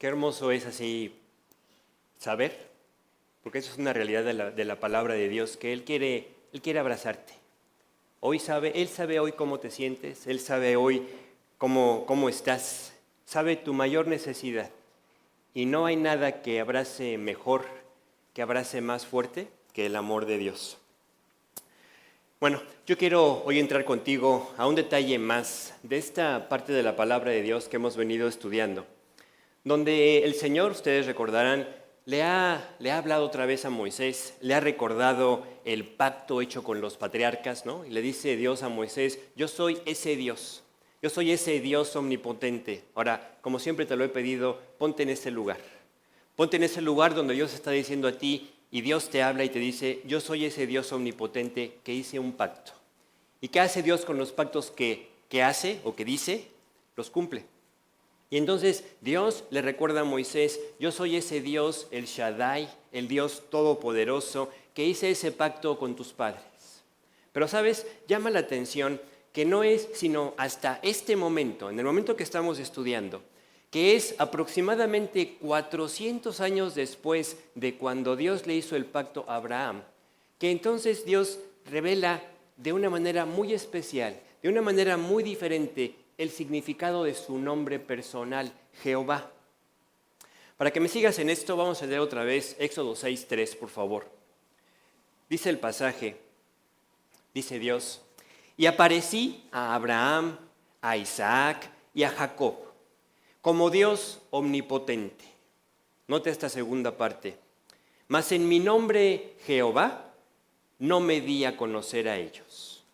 Qué hermoso es así saber, porque eso es una realidad de la palabra de Dios, que Él quiere abrazarte. Él sabe hoy cómo te sientes, Él sabe hoy cómo estás, sabe tu mayor necesidad. Y no hay nada que abrace mejor, que abrace más fuerte que el amor de Dios. Bueno, yo quiero hoy entrar contigo a un detalle más de esta parte de la palabra de Dios que hemos venido estudiando, donde el Señor, ustedes recordarán, le ha hablado otra vez a Moisés, le ha recordado el pacto hecho con los patriarcas, ¿no? Y le dice Dios a Moisés, yo soy ese Dios omnipotente. Ahora, como siempre te lo he pedido, ponte en ese lugar. Ponte en ese lugar donde Dios está diciendo a ti, y Dios te habla y te dice, yo soy ese Dios omnipotente que hice un pacto. ¿Y qué hace Dios con los pactos que hace o que dice? Los cumple. Y entonces Dios le recuerda a Moisés, yo soy ese Dios, el Shaddai, el Dios todopoderoso, que hice ese pacto con tus padres. Pero, ¿sabes? Llama la atención que no es sino hasta este momento, en el momento que estamos estudiando, que es aproximadamente 400 años después de cuando Dios le hizo el pacto a Abraham, que entonces Dios revela de una manera muy especial, de una manera muy diferente, el significado de su nombre personal, Jehová. Para que me sigas en esto, vamos a leer otra vez Éxodo 6:3, por favor. Dice el pasaje, dice Dios, y aparecí a Abraham, a Isaac y a Jacob, como Dios omnipotente. Note esta segunda parte. Mas en mi nombre, Jehová, no me di a conocer a ellos.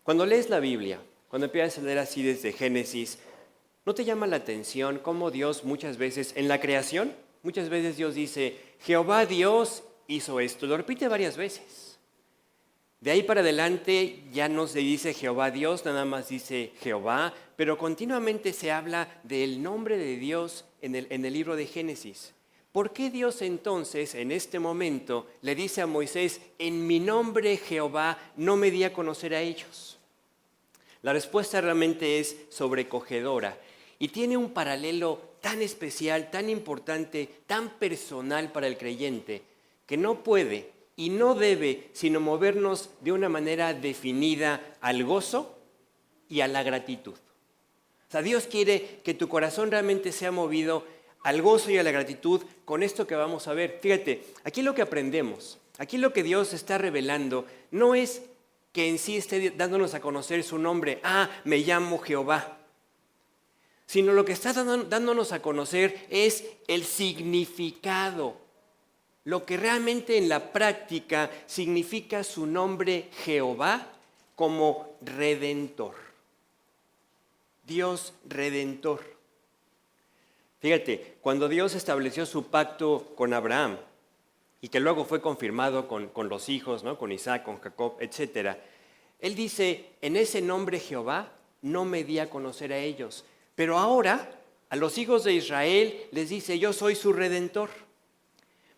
Cuando lees la Biblia, cuando empiezas a leer así desde Génesis, ¿no te llama la atención cómo Dios muchas veces, en la creación, muchas veces Dios dice, Jehová Dios hizo esto, lo repite varias veces. De ahí para adelante ya no se dice Jehová Dios, nada más dice Jehová, pero continuamente se habla del nombre de Dios en el libro de Génesis. ¿Por qué Dios entonces en este momento le dice a Moisés, en mi nombre Jehová no me di a conocer a ellos? La respuesta realmente es sobrecogedora y tiene un paralelo tan especial, tan importante, tan personal para el creyente, que no puede y no debe sino movernos de una manera definida al gozo y a la gratitud. O sea, Dios quiere que tu corazón realmente sea movido al gozo y a la gratitud con esto que vamos a ver. Fíjate, aquí lo que aprendemos, aquí lo que Dios está revelando, no es que en sí esté dándonos a conocer su nombre, me llamo Jehová, sino lo que está dándonos a conocer es el significado, lo que realmente en la práctica significa su nombre Jehová como Redentor. Dios Redentor. Fíjate, cuando Dios estableció su pacto con Abraham y que luego fue confirmado con los hijos, ¿no? Con Isaac, con Jacob, etc. Él dice, en ese nombre Jehová no me di a conocer a ellos, pero ahora a los hijos de Israel les dice, yo soy su Redentor.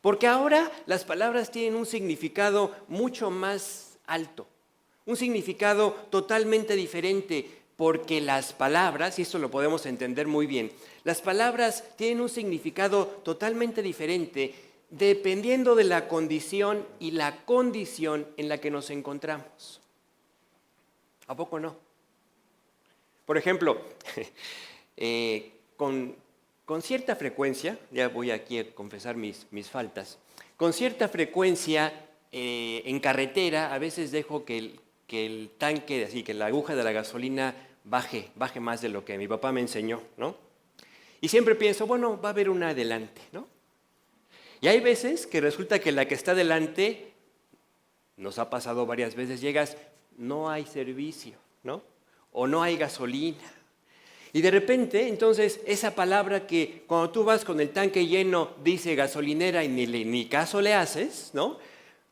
Porque ahora las palabras tienen un significado mucho más alto, un significado totalmente diferente, porque las palabras, y esto lo podemos entender muy bien, las palabras tienen un significado totalmente diferente dependiendo de la condición y la condición en la que nos encontramos. ¿A poco no? Por ejemplo, con cierta frecuencia, ya voy aquí a confesar mis faltas, con cierta frecuencia en carretera a veces dejo que el tanque, así que la aguja de la gasolina baje más de lo que mi papá me enseñó, ¿no? Y siempre pienso, bueno, va a haber una adelante, ¿no? Y hay veces que resulta que la que está adelante, nos ha pasado varias veces, llegas, no hay servicio, ¿no? O no hay gasolina. Y de repente, entonces, esa palabra que cuando tú vas con el tanque lleno dice gasolinera y ni caso le haces, ¿no?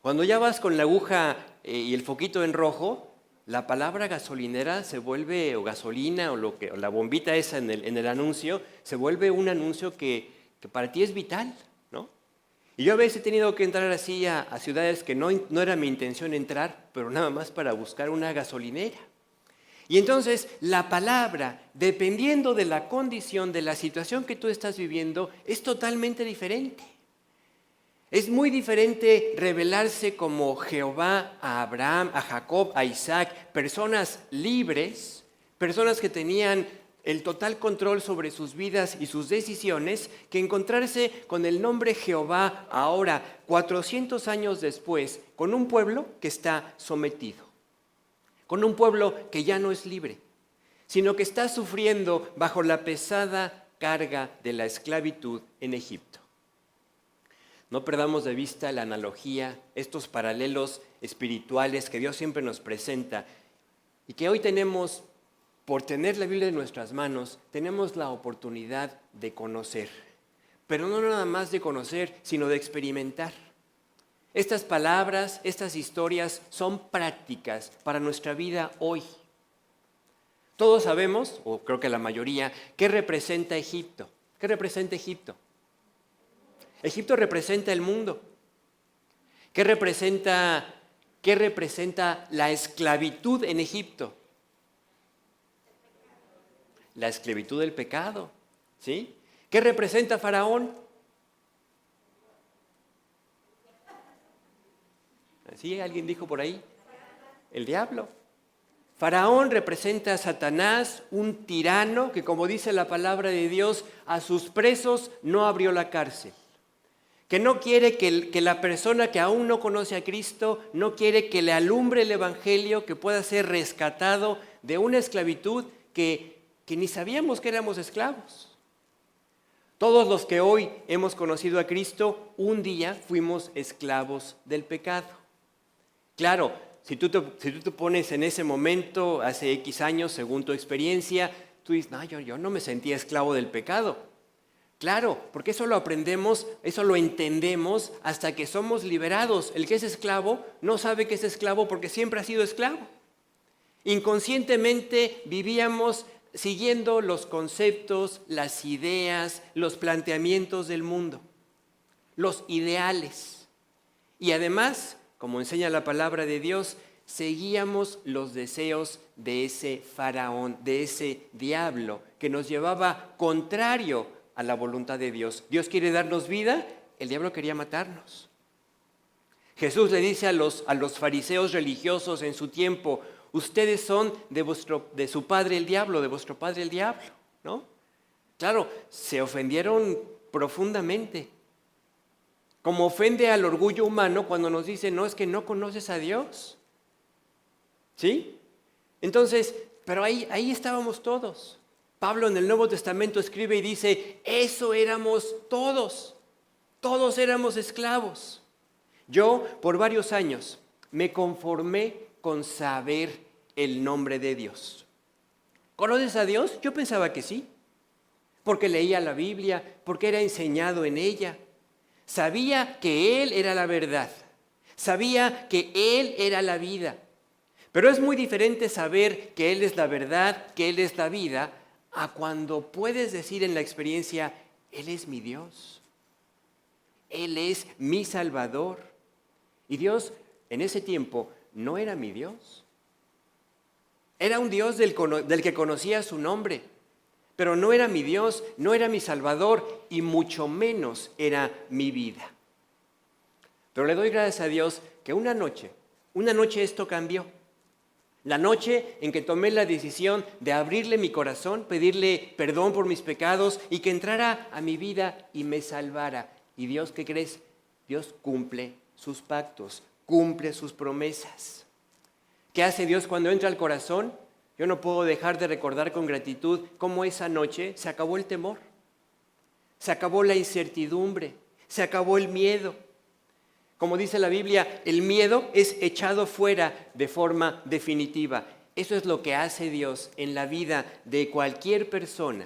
Cuando ya vas con la aguja y el foquito en rojo, la palabra gasolinera se vuelve, o gasolina, o la bombita esa en el anuncio, se vuelve un anuncio que para ti es vital, ¿no? Y yo a veces he tenido que entrar así a ciudades que no era mi intención entrar, pero nada más para buscar una gasolinera. Y entonces la palabra, dependiendo de la condición, de la situación que tú estás viviendo, es totalmente diferente. Es muy diferente revelarse como Jehová a Abraham, a Jacob, a Isaac, personas libres, personas que tenían el total control sobre sus vidas y sus decisiones, que encontrarse con el nombre Jehová ahora, 400 años después, con un pueblo que está sometido, con un pueblo que ya no es libre, sino que está sufriendo bajo la pesada carga de la esclavitud en Egipto. No perdamos de vista la analogía, estos paralelos espirituales que Dios siempre nos presenta y que hoy tenemos, por tener la Biblia en nuestras manos, tenemos la oportunidad de conocer. Pero no nada más de conocer, sino de experimentar. Estas palabras, estas historias son prácticas para nuestra vida hoy. Todos sabemos, o creo que la mayoría, qué representa Egipto. ¿Qué representa Egipto? Egipto representa el mundo. ¿Qué representa la esclavitud en Egipto? La esclavitud del pecado, ¿sí? ¿Qué representa Faraón? ¿Sí? ¿Alguien dijo por ahí? El diablo. Faraón representa a Satanás, un tirano que, como dice la palabra de Dios, a sus presos no abrió la cárcel. Que no quiere que la persona que aún no conoce a Cristo, no quiere que le alumbre el Evangelio, que pueda ser rescatado de una esclavitud que ni sabíamos que éramos esclavos. Todos los que hoy hemos conocido a Cristo, un día fuimos esclavos del pecado. Claro, si tú te pones en ese momento, hace X años, según tu experiencia, tú dices, no, yo no me sentía esclavo del pecado. Claro, porque eso lo aprendemos, eso lo entendemos hasta que somos liberados. El que es esclavo no sabe que es esclavo porque siempre ha sido esclavo. Inconscientemente vivíamos siguiendo los conceptos, las ideas, los planteamientos del mundo, los ideales. Y además, como enseña la palabra de Dios, seguíamos los deseos de ese faraón, de ese diablo, que nos llevaba contrario a la voluntad de Dios. Dios quiere darnos vida, el diablo quería matarnos. Jesús le dice a los fariseos religiosos en su tiempo, ustedes son de su padre el diablo, de vuestro padre el diablo, ¿no? Claro, se ofendieron profundamente. Como ofende al orgullo humano cuando nos dice, no, es que no conoces a Dios. ¿Sí? Entonces, pero ahí estábamos todos. Pablo en el Nuevo Testamento escribe y dice, eso éramos todos. Todos éramos esclavos. Yo, por varios años, me conformé con saber el nombre de Dios. ¿Conoces a Dios? Yo pensaba que sí, porque leía la Biblia, porque era enseñado en ella. Sabía que Él era la verdad, sabía que Él era la vida. Pero es muy diferente saber que Él es la verdad, que Él es la vida, a cuando puedes decir en la experiencia, Él es mi Dios, Él es mi Salvador. Y Dios en ese tiempo no era mi Dios. Era un Dios del que conocía su nombre, pero no era mi Dios, no era mi Salvador y mucho menos era mi vida. Pero le doy gracias a Dios que una noche esto cambió. La noche en que tomé la decisión de abrirle mi corazón, pedirle perdón por mis pecados y que entrara a mi vida y me salvara. Y Dios, ¿qué crees? Dios cumple sus pactos, cumple sus promesas. ¿Qué hace Dios cuando entra al corazón? Yo no puedo dejar de recordar con gratitud cómo esa noche se acabó el temor, se acabó la incertidumbre, se acabó el miedo. Como dice la Biblia, el miedo es echado fuera de forma definitiva. Eso es lo que hace Dios en la vida de cualquier persona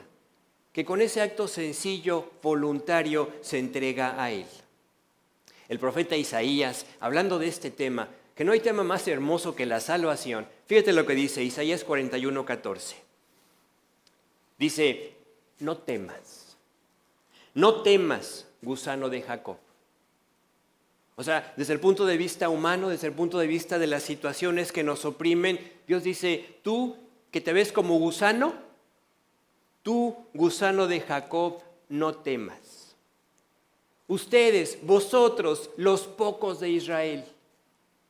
que con ese acto sencillo, voluntario, se entrega a Él. El profeta Isaías, hablando de este tema, que no hay tema más hermoso que la salvación. Fíjate lo que dice Isaías 41:14. Dice, no temas, gusano de Jacob. O sea, desde el punto de vista humano, desde el punto de vista de las situaciones que nos oprimen, Dios dice, tú que te ves como gusano, tú, gusano de Jacob, no temas. Ustedes, vosotros, los pocos de Israel,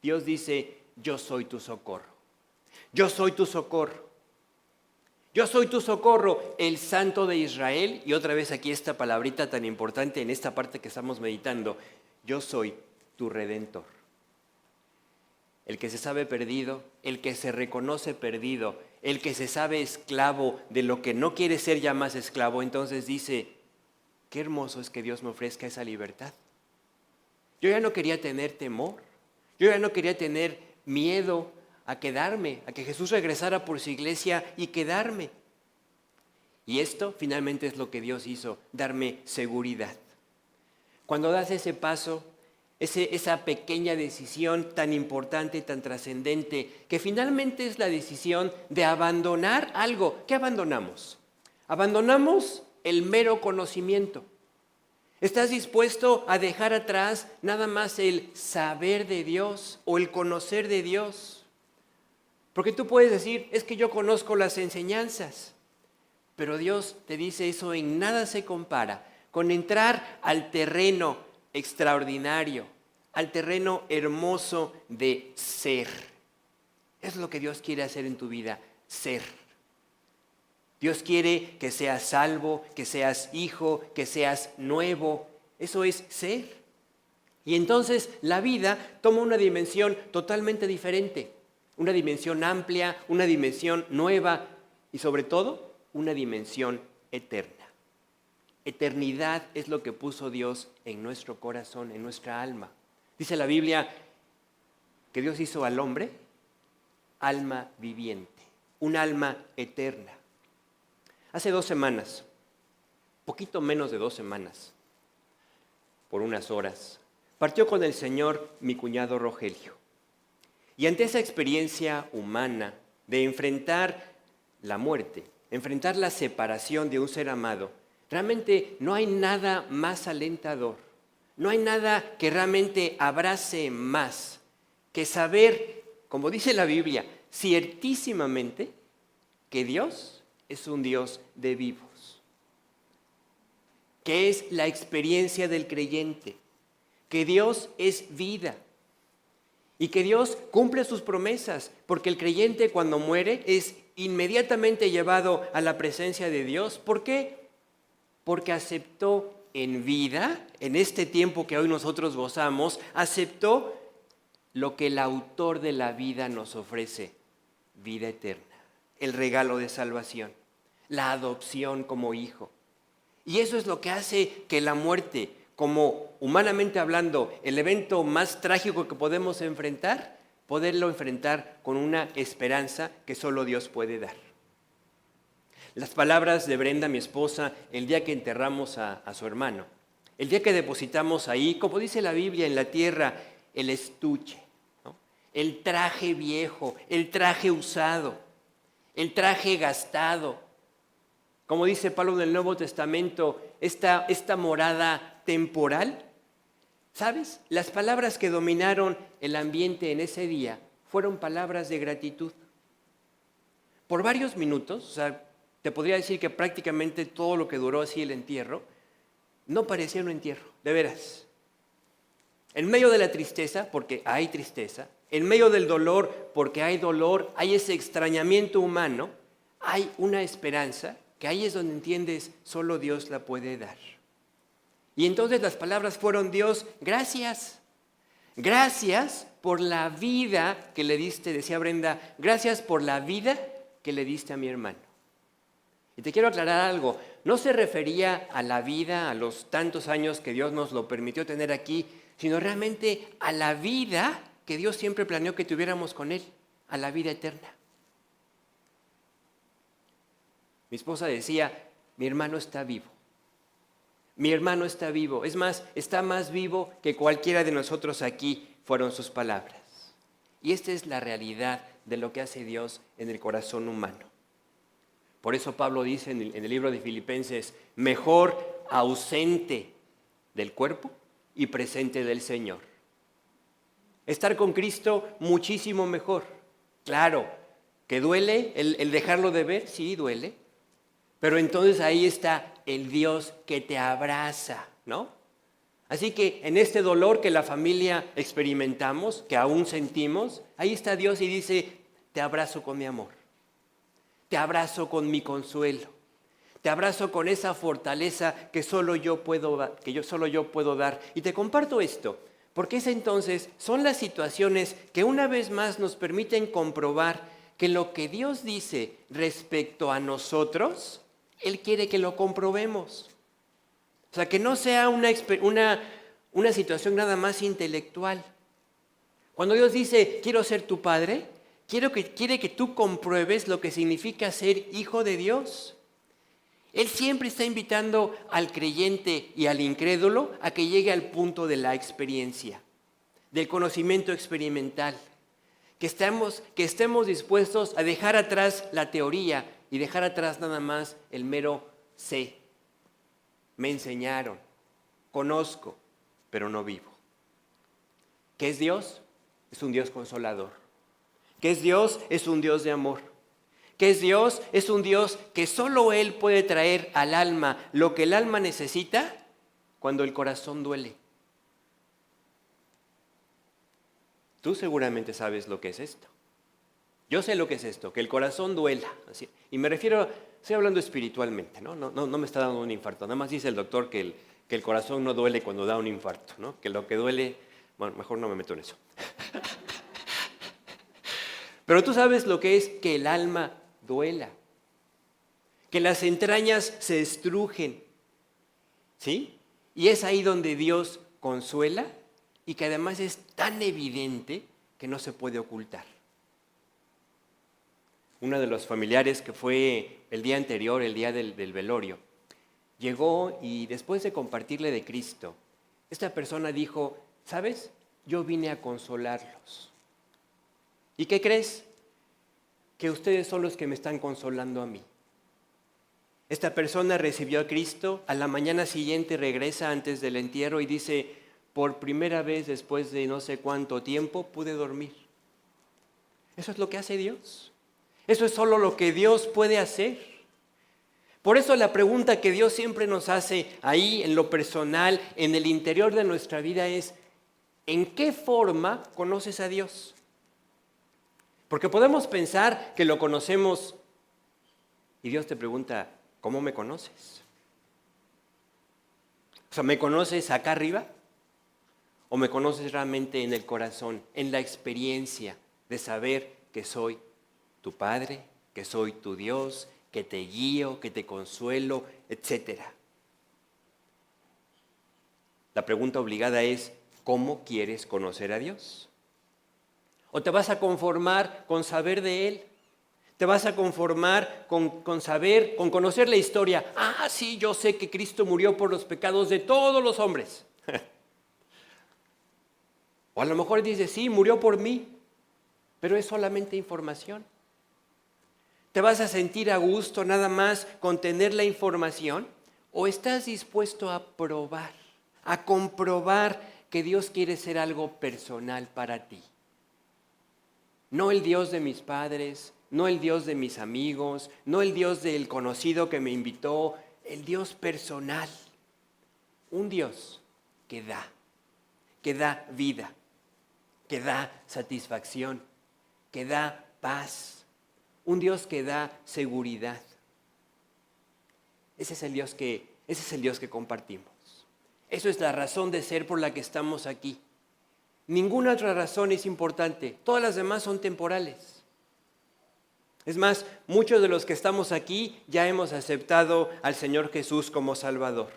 Dios dice, yo soy tu socorro. Yo soy tu socorro. Yo soy tu socorro, el Santo de Israel. Y otra vez aquí esta palabrita tan importante en esta parte que estamos meditando. Yo soy tu Redentor. El que se sabe perdido, el que se reconoce perdido, el que se sabe esclavo de lo que no quiere ser ya más esclavo, entonces dice, qué hermoso es que Dios me ofrezca esa libertad. Yo ya no quería tener temor, yo ya no quería tener miedo a quedarme, a que Jesús regresara por su iglesia y quedarme. Y esto finalmente es lo que Dios hizo, darme seguridad. Cuando das ese paso, esa pequeña decisión tan importante, tan trascendente, que finalmente es la decisión de abandonar algo. ¿Qué abandonamos? Abandonamos el mero conocimiento. ¿Estás dispuesto a dejar atrás nada más el saber de Dios o el conocer de Dios? Porque tú puedes decir, es que yo conozco las enseñanzas, pero Dios te dice eso en nada se compara con entrar al terreno extraordinario, al terreno hermoso de ser. Es lo que Dios quiere hacer en tu vida, ser. Dios quiere que seas salvo, que seas hijo, que seas nuevo. Eso es ser. Y entonces la vida toma una dimensión totalmente diferente. Una dimensión amplia, una dimensión nueva y sobre todo una dimensión eterna. Eternidad es lo que puso Dios en nuestro corazón, en nuestra alma. Dice la Biblia que Dios hizo al hombre alma viviente, un alma eterna. Hace 2 semanas, poquito menos de 2 semanas, por unas horas, partió con el Señor mi cuñado Rogelio. Y ante esa experiencia humana de enfrentar la muerte, enfrentar la separación de un ser amado, realmente no hay nada más alentador, no hay nada que realmente abrace más que saber, como dice la Biblia, ciertísimamente que Dios es un Dios de vivos, que es la experiencia del creyente, que Dios es vida y que Dios cumple sus promesas, porque el creyente cuando muere es inmediatamente llevado a la presencia de Dios. ¿Por qué? Porque aceptó en vida, en este tiempo que hoy nosotros gozamos, aceptó lo que el autor de la vida nos ofrece, vida eterna, el regalo de salvación, la adopción como hijo. Y eso es lo que hace que la muerte, como humanamente hablando, el evento más trágico que podemos enfrentar, poderlo enfrentar con una esperanza que solo Dios puede dar. Las palabras de Brenda, mi esposa, el día que enterramos a su hermano, el día que depositamos ahí, como dice la Biblia, en la tierra, el estuche, ¿no? El traje viejo, el traje usado, el traje gastado. Como dice Pablo en el Nuevo Testamento, esta morada temporal, ¿sabes? Las palabras que dominaron el ambiente en ese día fueron palabras de gratitud. Por varios minutos, o sea, te podría decir que prácticamente todo lo que duró así el entierro, no parecía un entierro, de veras. En medio de la tristeza, porque hay tristeza, en medio del dolor, porque hay dolor, hay ese extrañamiento humano, hay una esperanza que ahí es donde entiendes, solo Dios la puede dar. Y entonces las palabras fueron, Dios, gracias. Gracias por la vida que le diste, decía Brenda, gracias por la vida que le diste a mi hermano. Y te quiero aclarar algo, no se refería a la vida, a los tantos años que Dios nos lo permitió tener aquí, sino realmente a la vida que Dios siempre planeó que tuviéramos con Él, a la vida eterna. Mi esposa decía, mi hermano está vivo. Mi hermano está vivo. Es más, está más vivo que cualquiera de nosotros aquí, fueron sus palabras. Y esta es la realidad de lo que hace Dios en el corazón humano. Por eso Pablo dice en el libro de Filipenses, mejor ausente del cuerpo y presente del Señor. Estar con Cristo muchísimo mejor. Claro, ¿Que duele el dejarlo de ver? Sí, duele. Pero entonces ahí está el Dios que te abraza, ¿no? Así que en este dolor que la familia experimentamos, que aún sentimos, ahí está Dios y dice, te abrazo con mi amor, te abrazo con mi consuelo, te abrazo con esa fortaleza que solo yo puedo dar. Y te comparto esto, porque son las situaciones que una vez más nos permiten comprobar que lo que Dios dice respecto a nosotros, Él quiere que lo comprobemos. O sea, que no sea una situación nada más intelectual. Cuando Dios dice, quiero ser tu padre, quiere que tú compruebes lo que significa ser hijo de Dios. Él siempre está invitando al creyente y al incrédulo a que llegue al punto de la experiencia, del conocimiento experimental. Que estemos dispuestos a dejar atrás la teoría y dejar atrás nada más el mero sé. Me enseñaron, conozco, pero no vivo. ¿Qué es Dios? Es un Dios consolador. ¿Qué es Dios? Es un Dios de amor. ¿Qué es Dios? Es un Dios que solo Él puede traer al alma lo que el alma necesita cuando el corazón duele. Tú seguramente sabes lo que es esto. Yo sé lo que es esto, que el corazón duela. Así, y me refiero, estoy hablando espiritualmente, ¿no? No me está dando un infarto. Nada más dice el doctor que el corazón no duele cuando da un infarto, ¿no? Que lo que duele, bueno, mejor no me meto en eso. Pero tú sabes lo que es que el alma duela, que las entrañas se estrujen, ¿sí? Y es ahí donde Dios consuela y que además es tan evidente que no se puede ocultar. Uno de los familiares que fue el día anterior, el día del velorio, llegó y después de compartirle de Cristo, esta persona dijo, ¿sabes? Yo vine a consolarlos. ¿Y qué crees? Que ustedes son los que me están consolando a mí. Esta persona recibió a Cristo, a la mañana siguiente regresa antes del entierro y dice, por primera vez después de no sé cuánto tiempo pude dormir. Eso es lo que hace Dios. Eso es solo lo que Dios puede hacer. Por eso la pregunta que Dios siempre nos hace ahí en lo personal, en el interior de nuestra vida es, ¿en qué forma conoces a Dios? Porque podemos pensar que lo conocemos y Dios te pregunta, ¿cómo me conoces? O sea, ¿me conoces acá arriba? ¿O me conoces realmente en el corazón, en la experiencia de saber que soy tu Padre, que soy tu Dios, que te guío, que te consuelo, etcétera? La pregunta obligada es, ¿cómo quieres conocer a Dios? ¿O te vas a conformar con saber de Él? ¿Te vas a conformar con saber, con conocer la historia? Ah, sí, yo sé que Cristo murió por los pecados de todos los hombres. O a lo mejor dices, sí, murió por mí, pero es solamente información. ¿Te vas a sentir a gusto nada más con tener la información? ¿O estás dispuesto a probar, a comprobar que Dios quiere ser algo personal para ti? No el Dios de mis padres, no el Dios de mis amigos, no el Dios del conocido que me invitó, el Dios personal. Un Dios que da vida, que da satisfacción, que da paz. Un Dios que da seguridad. Ese es el Dios que compartimos. Eso es la razón de ser por la que estamos aquí. Ninguna otra razón es importante. Todas las demás son temporales. Es más, muchos de los que estamos aquí ya hemos aceptado al Señor Jesús como Salvador.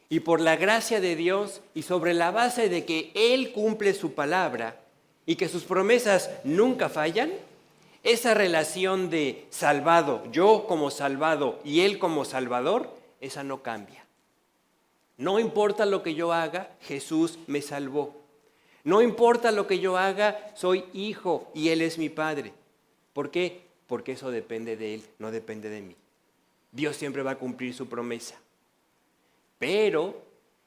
Y por la gracia de Dios y sobre la base de que Él cumple su palabra y que sus promesas nunca fallan, esa relación de salvado, yo como salvado y Él como salvador, esa no cambia. No importa lo que yo haga, Jesús me salvó. No importa lo que yo haga, soy hijo y Él es mi Padre. ¿Por qué? Porque eso depende de Él, no depende de mí. Dios siempre va a cumplir su promesa. Pero,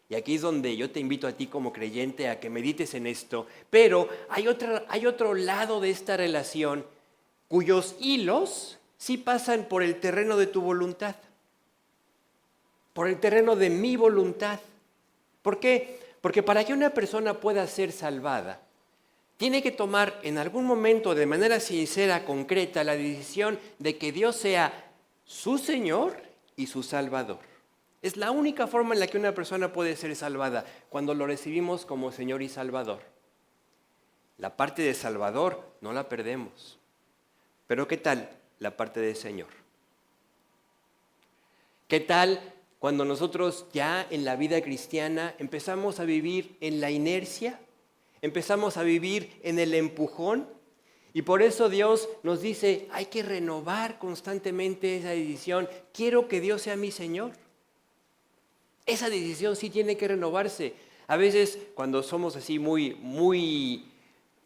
y aquí es donde yo te invito a ti como creyente a que medites en esto, pero hay otro lado de esta relación cuyos hilos sí pasan por el terreno de tu voluntad, por el terreno de mi voluntad. ¿Por qué? Porque para que una persona pueda ser salvada, tiene que tomar en algún momento de manera sincera, concreta, la decisión de que Dios sea su Señor y su Salvador. Es la única forma en la que una persona puede ser salvada, cuando lo recibimos como Señor y Salvador. La parte de Salvador no la perdemos. Pero ¿qué tal la parte de Señor? ¿Qué tal cuando nosotros ya en la vida cristiana empezamos a vivir en la inercia? Empezamos a vivir en el empujón, y por eso Dios nos dice, hay que renovar constantemente esa decisión. Quiero que Dios sea mi Señor. Esa decisión sí tiene que renovarse. A veces cuando somos así muy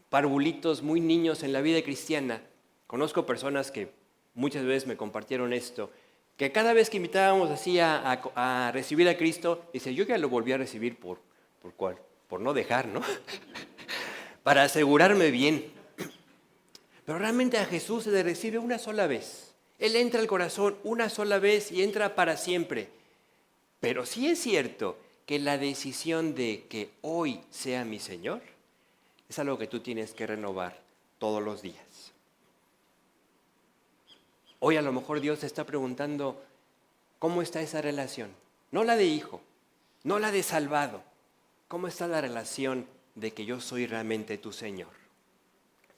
parvulitos, muy niños en la vida cristiana, conozco personas que muchas veces me compartieron esto, que cada vez que invitábamos así a recibir a Cristo, dice, yo ya lo volví a recibir por no dejar, ¿no? Para asegurarme bien. Pero realmente a Jesús se le recibe una sola vez. Él entra al corazón una sola vez y entra para siempre. Pero sí es cierto que la decisión de que hoy sea mi Señor es algo que tú tienes que renovar todos los días. Hoy a lo mejor Dios te está preguntando, ¿cómo está esa relación? No la de hijo, no la de salvado. ¿Cómo está la relación de que yo soy realmente tu Señor?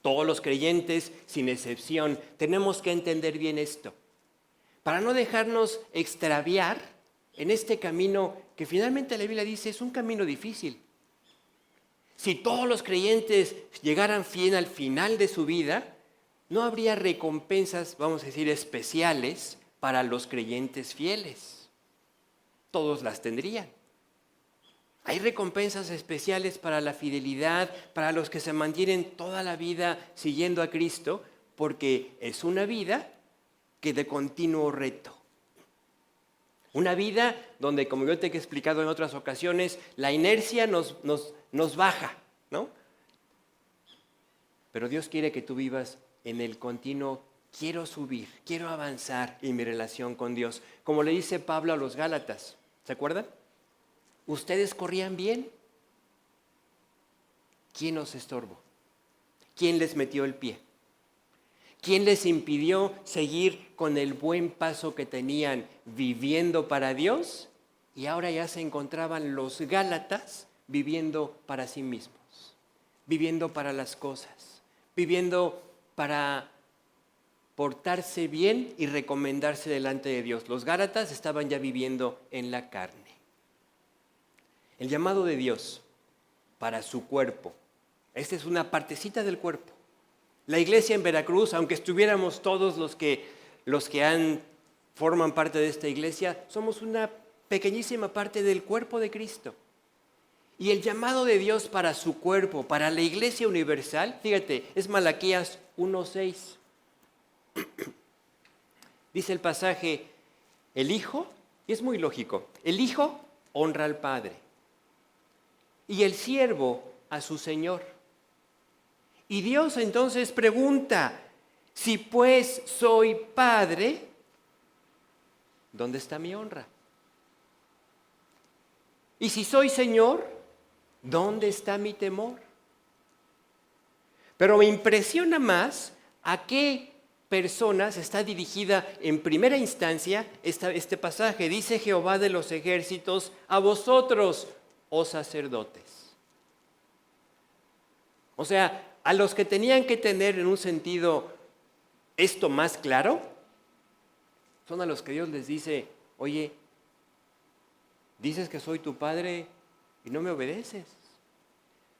Todos los creyentes, sin excepción, tenemos que entender bien esto, para no dejarnos extraviar en este camino que finalmente la Biblia dice es un camino difícil. Si todos los creyentes llegaran bien al final de su vida, no habría recompensas, vamos a decir, especiales para los creyentes fieles. Todos las tendrían. Hay recompensas especiales para la fidelidad, para los que se mantienen toda la vida siguiendo a Cristo, porque es una vida que de continuo reto. Una vida donde, como yo te he explicado en otras ocasiones, la inercia nos baja, ¿no? Pero Dios quiere que tú vivas en el continuo, quiero subir, quiero avanzar en mi relación con Dios. Como le dice Pablo a los Gálatas, ¿se acuerdan? ¿Ustedes corrían bien? ¿Quién os estorbó? ¿Quién les metió el pie? ¿Quién les impidió seguir con el buen paso que tenían viviendo para Dios? Y ahora ya se encontraban los Gálatas viviendo para sí mismos, viviendo para las cosas, viviendo para portarse bien y recomendarse delante de Dios. Los Gálatas estaban ya viviendo en la carne. El llamado de Dios para su cuerpo, esta es una partecita del cuerpo. La iglesia en Veracruz, aunque estuviéramos todos los que forman parte de esta iglesia, somos una pequeñísima parte del cuerpo de Cristo. Y el llamado de Dios para su cuerpo, para la iglesia universal, fíjate, es Malaquías 1:6. Dice el pasaje, el Hijo, y es muy lógico, el Hijo honra al Padre y el siervo a su Señor. Y Dios entonces pregunta, si pues soy Padre, ¿dónde está mi honra? Y si soy Señor, ¿dónde está mi temor? Pero me impresiona más a qué personas está dirigida en primera instancia este pasaje. Dice Jehová de los ejércitos, a vosotros, oh sacerdotes. O sea, a los que tenían que tener en un sentido esto más claro, son a los que Dios les dice, oye, dices que soy tu Padre y no me obedeces.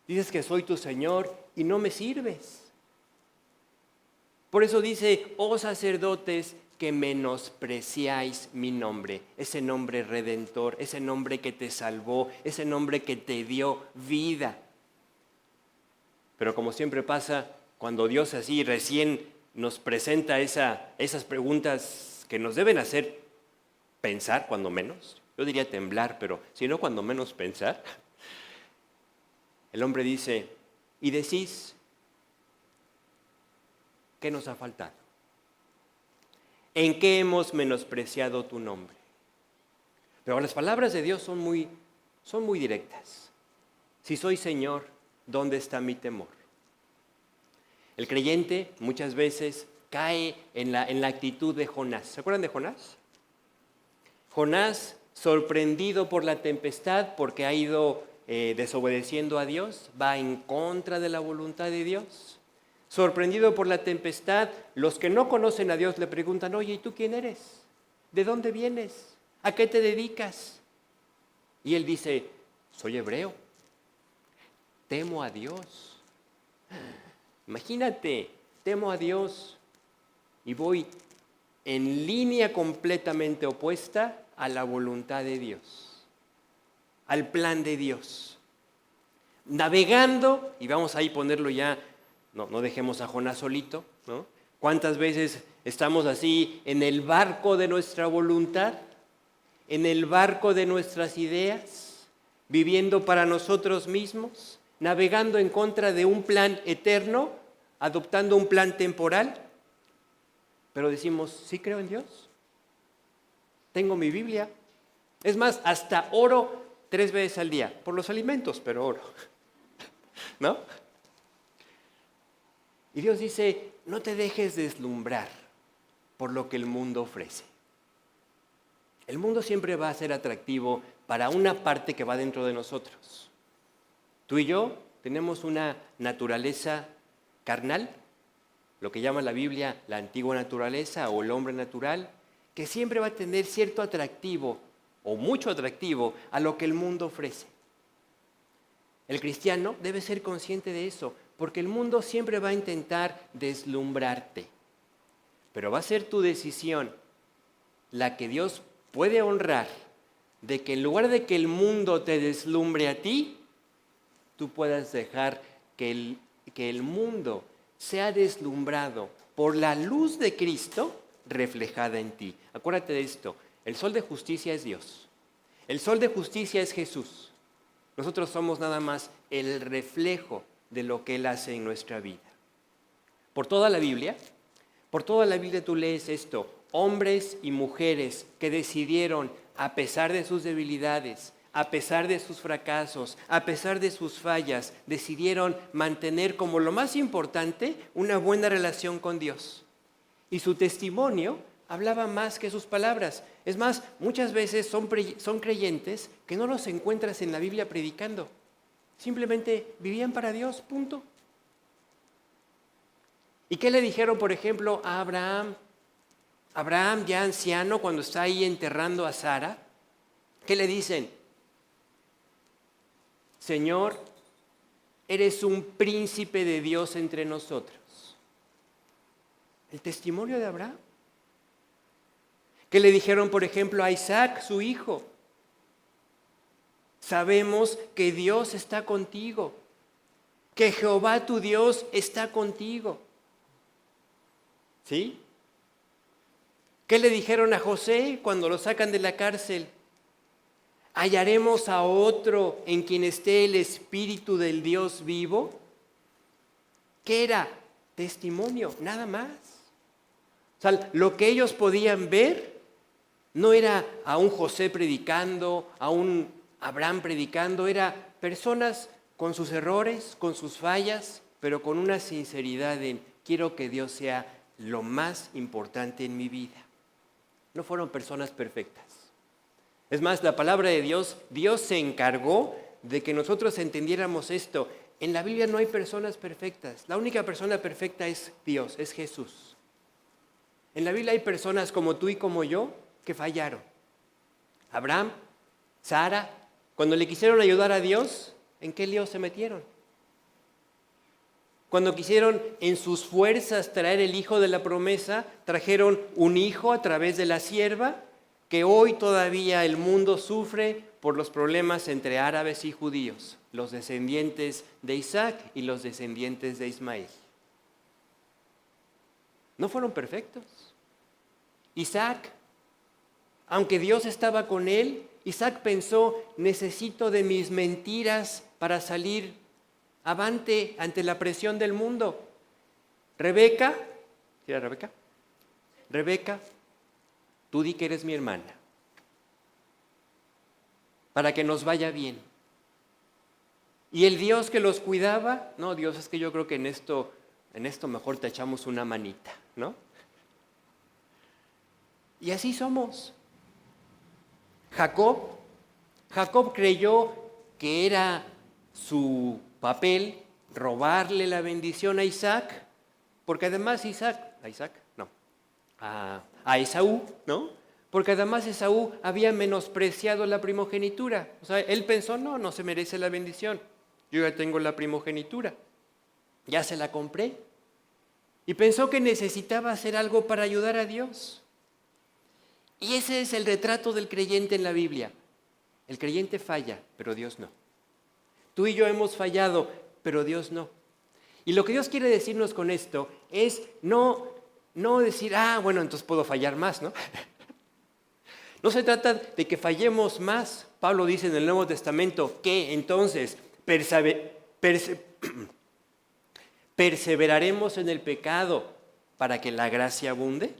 Dices que soy tu Señor y no me sirves. Por eso dice, oh sacerdotes, que menospreciáis mi nombre, ese nombre redentor, ese nombre que te salvó, ese nombre que te dio vida. Pero como siempre pasa, cuando Dios así recién nos presenta esas preguntas que nos deben hacer pensar, cuando menos, yo diría temblar, pero si no, cuando menos pensar, el hombre dice, y decís ¿qué nos ha faltado? ¿En qué hemos menospreciado tu nombre? Pero las palabras de Dios son muy directas. Si soy Señor, ¿dónde está mi temor? El creyente muchas veces cae en la actitud de Jonás. ¿Se acuerdan de Jonás? Jonás, sorprendido por la tempestad porque ha ido desobedeciendo a Dios, va en contra de la voluntad de Dios. Sorprendido por la tempestad, los que no conocen a Dios le preguntan, oye, ¿y tú quién eres? ¿De dónde vienes? ¿A qué te dedicas? Y él dice, soy hebreo, temo a Dios. Imagínate, temo a Dios y voy en línea completamente opuesta a la voluntad de Dios, al plan de Dios. Navegando, y vamos ahí a ponerlo ya, no dejemos a Jonás solito, ¿no? ¿Cuántas veces estamos así en el barco de nuestra voluntad, en el barco de nuestras ideas, viviendo para nosotros mismos, navegando en contra de un plan eterno, adoptando un plan temporal? Pero decimos, sí creo en Dios, tengo mi Biblia. Es más, hasta oro 3 veces al día, por los alimentos, pero oro, ¿no? Y Dios dice, no te dejes deslumbrar por lo que el mundo ofrece. El mundo siempre va a ser atractivo para una parte que va dentro de nosotros. Tú y yo tenemos una naturaleza carnal, lo que llama la Biblia la antigua naturaleza o el hombre natural, que siempre va a tener cierto atractivo o mucho atractivo a lo que el mundo ofrece. El cristiano debe ser consciente de eso, porque el mundo siempre va a intentar deslumbrarte. Pero va a ser tu decisión la que Dios puede honrar, de que en lugar de que el mundo te deslumbre a ti, tú puedas dejar que el mundo sea deslumbrado por la luz de Cristo reflejada en ti. Acuérdate de esto, el sol de justicia es Dios. El sol de justicia es Jesús. Nosotros somos nada más el reflejo de lo que Él hace en nuestra vida. Por toda la Biblia tú lees esto, hombres y mujeres que decidieron, a pesar de sus debilidades, a pesar de sus fracasos, a pesar de sus fallas, decidieron mantener como lo más importante una buena relación con Dios. Y su testimonio hablaba más que sus palabras. Es más, muchas veces son creyentes que no los encuentras en la Biblia predicando. Simplemente vivían para Dios, punto. ¿Y qué le dijeron, por ejemplo, a Abraham? Abraham, ya anciano, cuando está ahí enterrando a Sara, ¿qué le dicen? Señor, eres un príncipe de Dios entre nosotros. El testimonio de Abraham. ¿Qué le dijeron, por ejemplo, a Isaac, su hijo? Sabemos que Dios está contigo, que Jehová tu Dios está contigo. ¿Sí? ¿Qué le dijeron a José cuando lo sacan de la cárcel? ¿Hallaremos a otro en quien esté el Espíritu del Dios vivo? ¿Qué era? Testimonio, nada más. O sea, lo que ellos podían ver no era a un José predicando, a un Abraham predicando, era personas con sus errores, con sus fallas, pero con una sinceridad en quiero que Dios sea lo más importante en mi vida. No fueron personas perfectas. Es más, la palabra de Dios se encargó de que nosotros entendiéramos esto. En la Biblia no hay personas perfectas. La única persona perfecta es Dios, es Jesús. En la Biblia hay personas como tú y como yo que fallaron. Abraham, Sara, cuando le quisieron ayudar a Dios, ¿en qué lío se metieron? Cuando quisieron en sus fuerzas traer el hijo de la promesa, trajeron un hijo a través de la sierva, que hoy todavía el mundo sufre por los problemas entre árabes y judíos, los descendientes de Isaac y los descendientes de Ismael. No fueron perfectos. Isaac, aunque Dios estaba con él, Isaac pensó, necesito de mis mentiras para salir avante ante la presión del mundo. Rebeca ¿Sí era Rebeca? Rebeca, tú di que eres mi hermana, para que nos vaya bien. Y el Dios que los cuidaba, no, Dios, es que yo creo que en esto mejor te echamos una manita, ¿no? Y así somos. Jacob creyó que era su papel robarle la bendición a Isaac, porque además a Esaú, ¿no? Porque además Esaú había menospreciado la primogenitura. O sea, él pensó, no se merece la bendición. Yo ya tengo la primogenitura, ya se la compré. Y pensó que necesitaba hacer algo para ayudar a Dios. Y ese es el retrato del creyente en la Biblia. El creyente falla, pero Dios no. Tú y yo hemos fallado, pero Dios no. Y lo que Dios quiere decirnos con esto es no decir, bueno, entonces puedo fallar más, ¿no? No se trata de que fallemos más. Pablo dice en el Nuevo Testamento que entonces perseveraremos en el pecado para que la gracia abunde.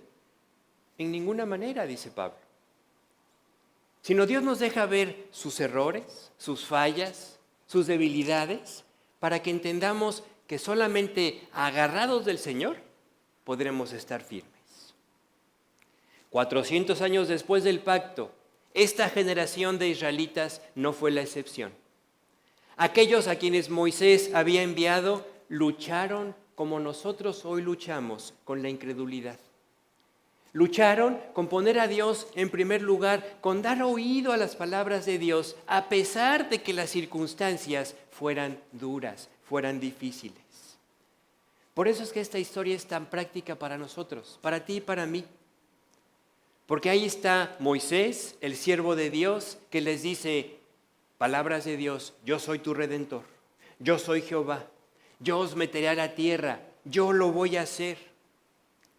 En ninguna manera, dice Pablo. Sino Dios nos deja ver sus errores, sus fallas, sus debilidades, para que entendamos que solamente agarrados del Señor podremos estar firmes. 400 años después del pacto, esta generación de israelitas no fue la excepción. Aquellos a quienes Moisés había enviado lucharon como nosotros hoy luchamos con la incredulidad. Lucharon con poner a Dios en primer lugar, con dar oído a las palabras de Dios, a pesar de que las circunstancias fueran duras, fueran difíciles. Por eso es que esta historia es tan práctica para nosotros, para ti y para mí. Porque ahí está Moisés, el siervo de Dios, que les dice palabras de Dios: yo soy tu Redentor, yo soy Jehová, yo os meteré a la tierra, yo lo voy a hacer.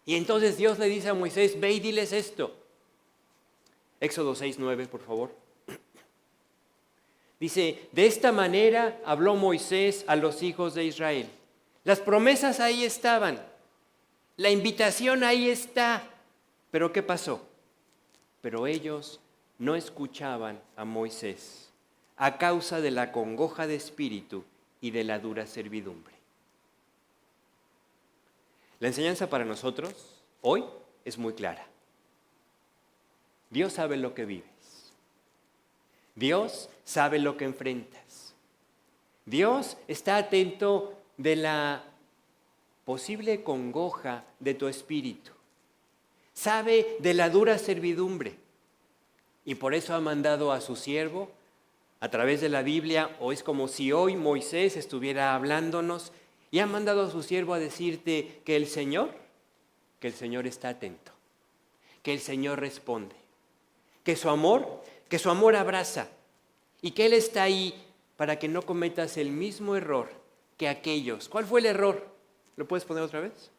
Y entonces Dios le dice a Moisés: ve y diles esto. Éxodo 6:9, por favor. Dice: de esta manera habló Moisés a los hijos de Israel. Las promesas ahí estaban, la invitación ahí está. ¿Pero qué pasó? Pero ellos no escuchaban a Moisés a causa de la congoja de espíritu y de la dura servidumbre. La enseñanza para nosotros hoy es muy clara. Dios sabe lo que vives. Dios sabe lo que enfrentas. Dios está atento de la posible congoja de tu espíritu. Sabe de la dura servidumbre. Y por eso ha mandado a su siervo a través de la Biblia, o es como si hoy Moisés estuviera hablándonos, y ha mandado a su siervo a decirte que el Señor está atento, que el Señor responde, que su amor abraza, y que Él está ahí para que no cometas el mismo error que aquellos. ¿Cuál fue el error? ¿Lo puedes poner otra vez?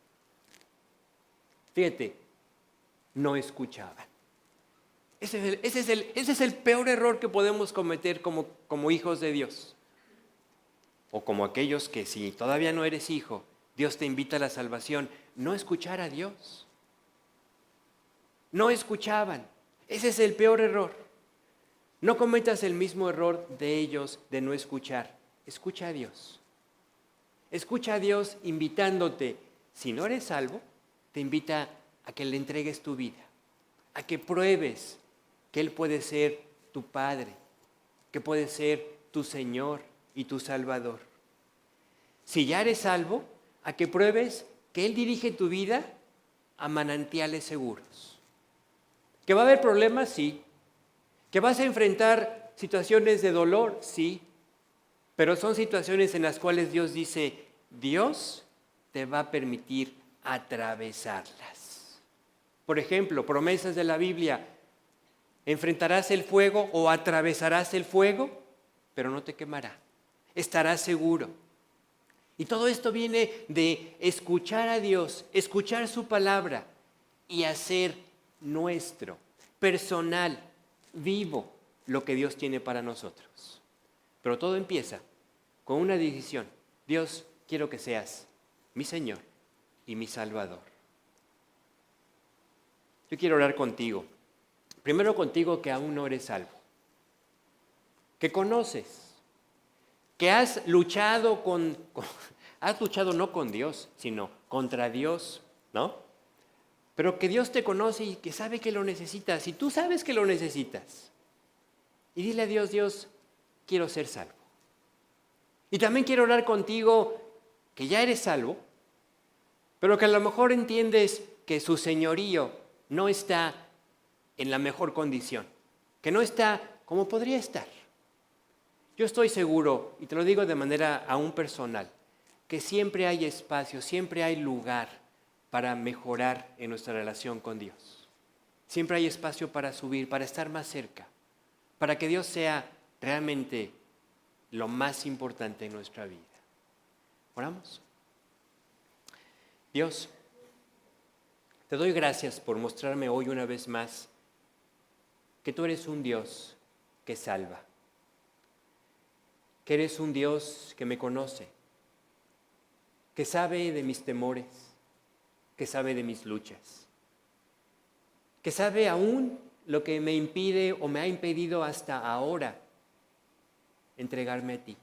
Fíjate, no escuchaban. Ese es el peor error que podemos cometer como hijos de Dios. O como aquellos que, si todavía no eres hijo, Dios te invita a la salvación, no escuchar a Dios. No escuchaban. Ese es el peor error. No cometas el mismo error de ellos de no escuchar. Escucha a Dios. Escucha a Dios invitándote. Si no eres salvo, te invita a que le entregues tu vida, a que pruebes que Él puede ser tu Padre, que puede ser tu Señor y tu Salvador. Si ya eres salvo, a que pruebes que Él dirige tu vida a manantiales seguros. ¿Que va a haber problemas? Sí. ¿Que vas a enfrentar situaciones de dolor? Sí. Pero son situaciones en las cuales Dios dice: Dios te va a permitir atravesarlas. Por ejemplo, promesas de la Biblia: enfrentarás el fuego o atravesarás el fuego, pero no te quemará. Estarás seguro. Y todo esto viene de escuchar a Dios, escuchar su palabra y hacer nuestro, personal, vivo, lo que Dios tiene para nosotros. Pero todo empieza con una decisión. Dios, quiero que seas mi Señor y mi Salvador. yo quiero orar contigo. Primero contigo que aún no eres salvo, que conoces, que has luchado has luchado no con Dios, sino contra Dios, ¿no? Pero que Dios te conoce y que sabe que lo necesitas, y tú sabes que lo necesitas. Y dile a Dios, Dios, quiero ser salvo. Y también quiero orar contigo que ya eres salvo, pero que a lo mejor entiendes que su señorío no está en la mejor condición, que no está como podría estar. Yo estoy seguro, y te lo digo de manera aún personal, que siempre hay espacio, siempre hay lugar para mejorar en nuestra relación con Dios. Siempre hay espacio para subir, para estar más cerca, para que Dios sea realmente lo más importante en nuestra vida. ¿Oramos? Dios, te doy gracias por mostrarme hoy una vez más que tú eres un Dios que salva, que eres un Dios que me conoce, que sabe de mis temores, que sabe de mis luchas, que sabe aún lo que me impide o me ha impedido hasta ahora entregarme a ti,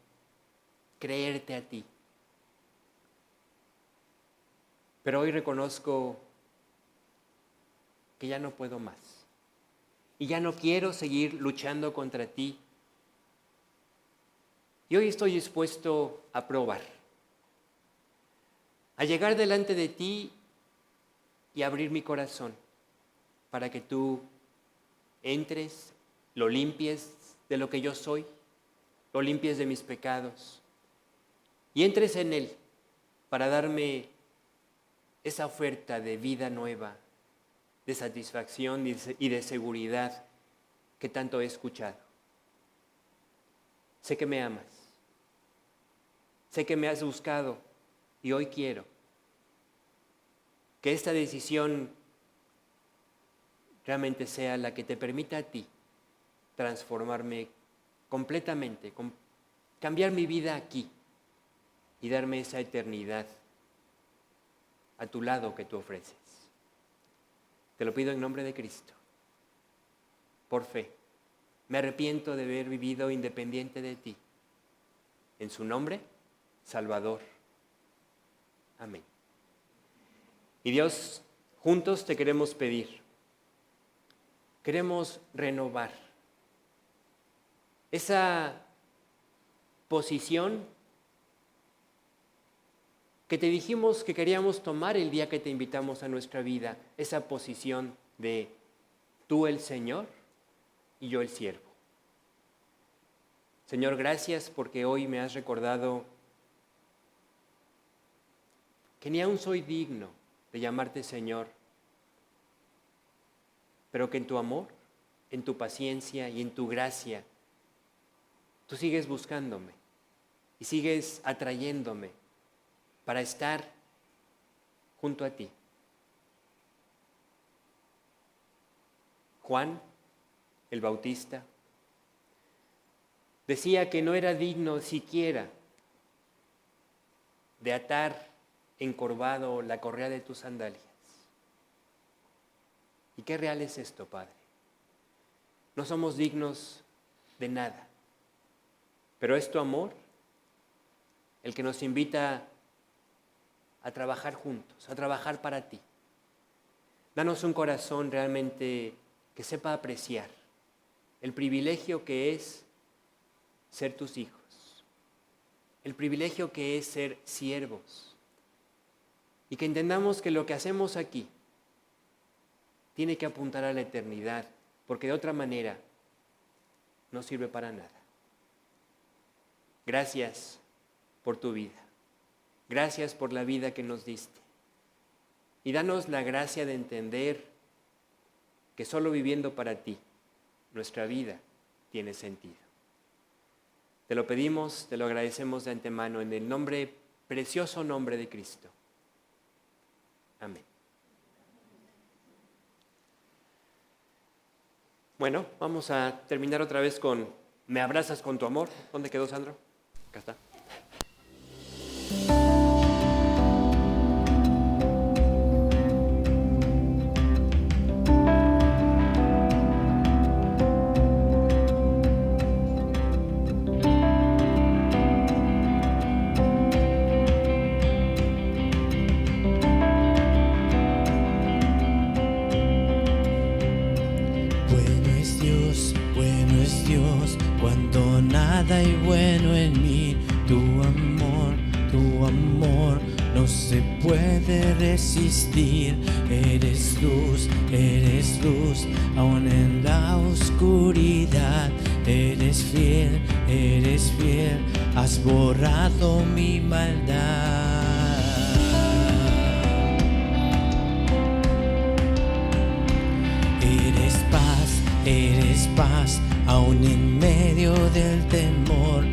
creerte a ti. Pero hoy reconozco que ya no puedo más y ya no quiero seguir luchando contra ti. Y hoy estoy dispuesto a probar, a llegar delante de ti y abrir mi corazón para que tú entres, lo limpies de lo que yo soy, lo limpies de mis pecados y entres en él para darme esa oferta de vida nueva, de satisfacción y de seguridad que tanto he escuchado. Sé que me amas, sé que me has buscado y hoy quiero que esta decisión realmente sea la que te permita a ti transformarme completamente, cambiar mi vida aquí y darme esa eternidad a tu lado que tú ofreces. Te lo pido en nombre de Cristo, por fe. Me arrepiento de haber vivido independiente de ti. En su nombre, Salvador. Amén. Y Dios, juntos te queremos pedir, queremos renovar esa posición que te dijimos que queríamos tomar el día que te invitamos a nuestra vida, esa posición de tú el Señor y yo el siervo. Señor, gracias porque hoy me has recordado que ni aún soy digno de llamarte Señor, pero que en tu amor, en tu paciencia y en tu gracia, tú sigues buscándome y sigues atrayéndome para estar junto a ti. Juan, el Bautista, decía que no era digno siquiera de atar encorvado la correa de tus sandalias. ¿Y qué real es esto, Padre? No somos dignos de nada, pero es tu amor el que nos invita a trabajar juntos, a trabajar para ti. Danos un corazón realmente que sepa apreciar el privilegio que es ser tus hijos, el privilegio que es ser siervos, y que entendamos que lo que hacemos aquí tiene que apuntar a la eternidad, porque de otra manera no sirve para nada. Gracias por tu vida. Gracias por la vida que nos diste. Y danos la gracia de entender que solo viviendo para ti, nuestra vida tiene sentido. Te lo pedimos, te lo agradecemos de antemano en el precioso nombre de Cristo. Amén. Bueno, vamos a terminar otra vez con ¿me abrazas con tu amor? ¿Dónde quedó, Sandro? Acá está. nada hay bueno en mí. Tu amor no se puede resistir. Eres luz, aún en la oscuridad. Eres fiel, has borrado mi maldad. Eres paz, aún en medio del temor.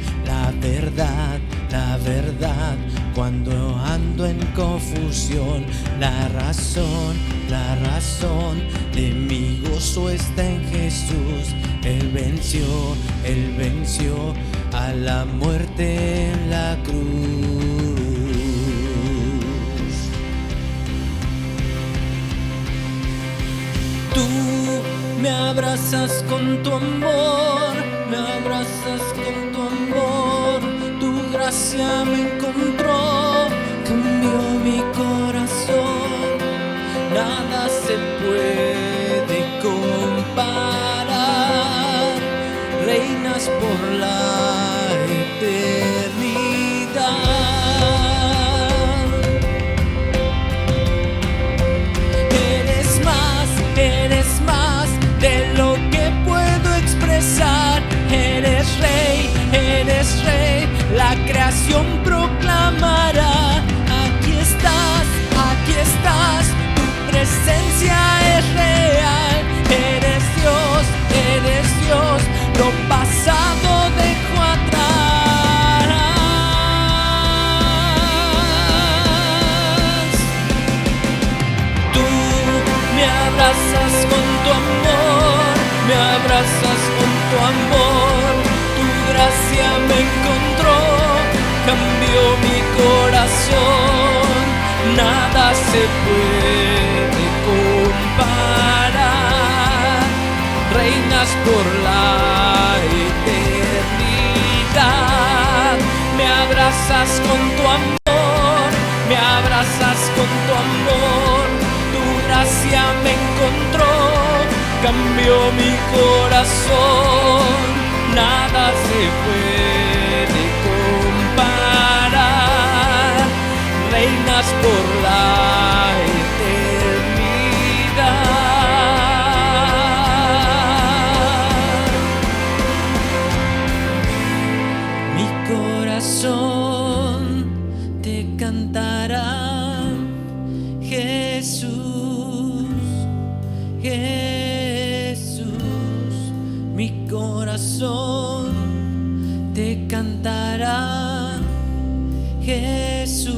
La verdad, cuando ando en confusión. La razón de mi gozo está en Jesús. Él venció a la muerte en la cruz. Tú me abrazas con tu amor, me abrazas con tu amor. Tu gracia me encontró, cambió mi corazón. Nada se puede comparar. Reinas por la eternidad. Eres más de lo que puedo expresar. Eres rey, la creación proclamará. Aquí estás, tu presencia es real. Eres Dios, lo pasado dejo atrás. Tú me abrazas con tu amor, me abrazas con tu amor. Tu gracia me encontró, cambió mi corazón. Nada se puede comparar. Reinas por la eternidad. Me abrazas con tu amor, me abrazas con tu amor. Tu gracia me encontró, cambió mi corazón. Nada se puede comparar. Reinas por la eternidad. Mi corazón te cantará, Jesús, mi corazón te cantará, Jesús,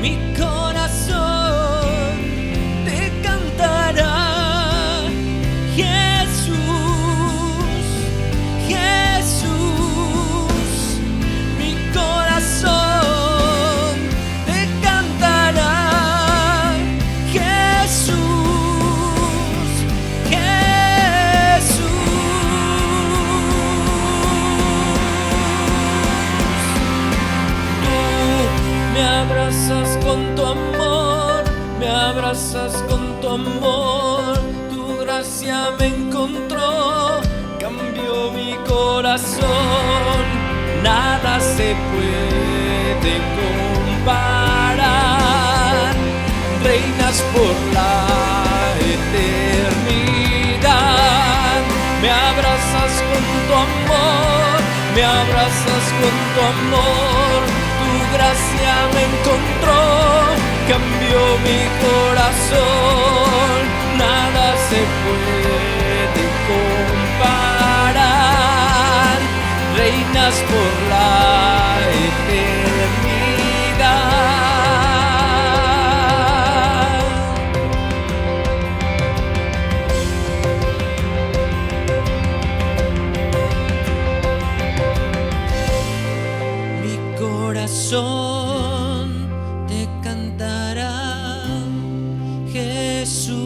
mi corazón te cantará, Jesús, mi corazón te cantará, Jesús. Tú me abrazas con tu amor, me abrazas con tu amor. Tu gracia me encontró, cambió mi corazón. Nada se puede comparar. Reinas por la eternidad. Me abrazas con tu amor, me abrazas con tu amor. Tu gracia me encontró, cambió mi corazón. Nada se puede comparar. Reinas por la eternidad. Mi corazón te cantará, Jesús,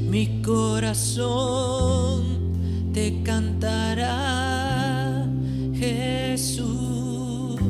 mi corazón te cantará, Jesús.